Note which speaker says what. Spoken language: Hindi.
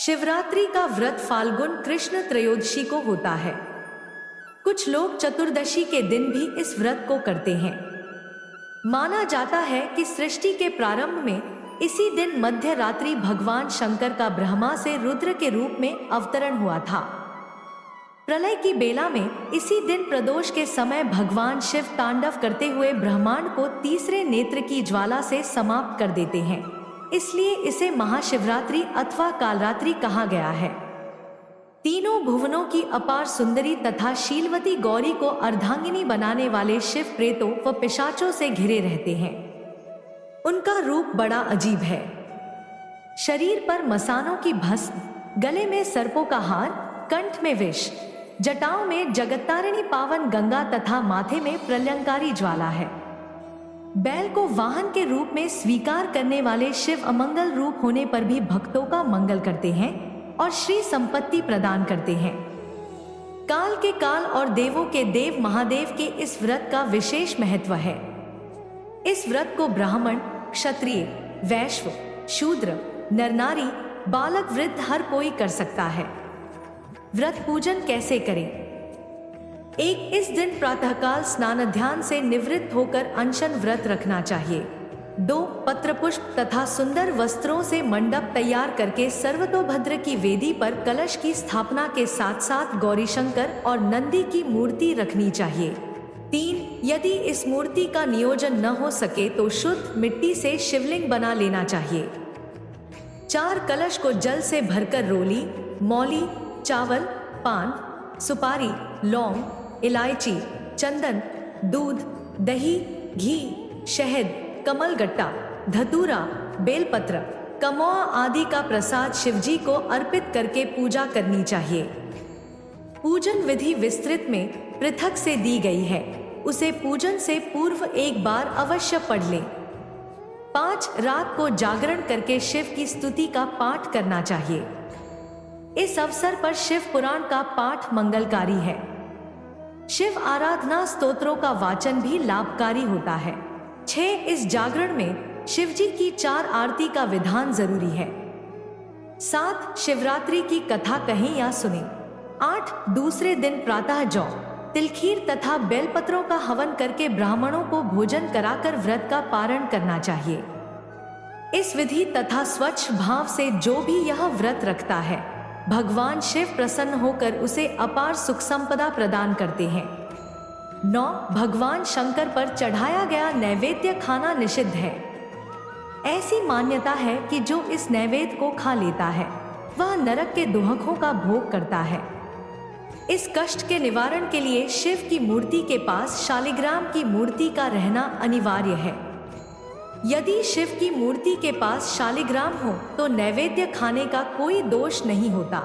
Speaker 1: शिवरात्रि का व्रत फाल्गुन कृष्ण त्रयोदशी को होता है। कुछ लोग चतुर्दशी के दिन भी इस व्रत को करते हैं। माना जाता है कि सृष्टि के प्रारंभ में इसी दिन मध्य रात्रि भगवान शंकर का ब्रह्मा से रुद्र के रूप में अवतरण हुआ था। प्रलय की बेला में इसी दिन प्रदोष के समय भगवान शिव तांडव करते हुए ब्रह्मांड को तीसरे नेत्र की ज्वाला से समाप्त कर देते हैं। इसलिए इसे महाशिवरात्रि अथवा कालरात्रि कहा गया है। तीनों भुवनों की अपार सुंदरी तथा शीलवती गौरी को अर्धांगिनी बनाने वाले शिव प्रेतों व पिशाचों से घिरे रहते हैं। उनका रूप बड़ा अजीब है। शरीर पर मसानों की भस्म, गले में सर्पों का हार, कंठ में विष, जटाओं में जगत्तारिणी पावन गंगा तथा माथे में प्रलयंकारी ज्वाला है। बैल को वाहन के रूप में स्वीकार करने वाले शिव अमंगल रूप होने पर भी भक्तों का मंगल करते हैं और श्री संपत्ति प्रदान करते हैं। काल के काल और देवों के देव महादेव के इस व्रत का विशेष महत्व है। इस व्रत को ब्राह्मण, क्षत्रिय, वैश्य, शूद्र, नर नारी, बालक, वृद्ध हर कोई कर सकता है। व्रत पूजन कैसे करें? एक, इस दिन प्रातःकाल स्नान ध्यान से निवृत्त होकर अनशन व्रत रखना चाहिए। 2, पत्र पुष्प तथा सुंदर वस्त्रों से मंडप तैयार करके सर्वतोभद्र की वेदी पर कलश की स्थापना के साथ साथ गौरीशंकर और नंदी की मूर्ति रखनी चाहिए। 3, यदि इस मूर्ति का नियोजन न हो सके तो शुद्ध मिट्टी से शिवलिंग बना लेना चाहिए। 4, कलश को जल से भरकर रोली, मौली, चावल, पान, सुपारी, लौंग, इलायची, चंदन, दूध, दही, घी, शहद, कमलगट्टा, धतूरा, बेलपत्र, कमोआ आदि का प्रसाद शिवजी को अर्पित करके पूजा करनी चाहिए। पूजन विधि विस्तृत में पृथक से दी गई है, उसे पूजन से पूर्व एक बार अवश्य पढ़ लें। 5, रात को जागरण करके शिव की स्तुति का पाठ करना चाहिए। इस अवसर पर शिव पुराण का पाठ मंगलकारी है। शिव आराधना स्तोत्रों का वाचन भी लाभकारी होता है। 6, इस जागरण में शिवजी की 4 आरती का विधान जरूरी है। 7, शिवरात्रि की कथा कहें या सुने। 8, दूसरे दिन प्रातः जौ, तिलखीर तथा बेलपत्रों का हवन करके ब्राह्मणों को भोजन कराकर व्रत का पारण करना चाहिए। इस विधि तथा स्वच्छ भाव से जो भी यह व्रत रखता है, भगवान शिव प्रसन्न होकर उसे अपार सुख संपदा प्रदान करते हैं। 9, भगवान शंकर पर चढ़ाया गया नैवेद्य खाना निषिद्ध है। ऐसी मान्यता है कि जो इस नैवेद्य को खा लेता है वह नरक के दुहकों का भोग करता है। इस कष्ट के निवारण के लिए शिव की मूर्ति के पास शालिग्राम की मूर्ति का रहना अनिवार्य है। यदि शिव की मूर्ति के पास शालिग्राम हो तो नैवेद्य खाने का कोई दोष नहीं होता।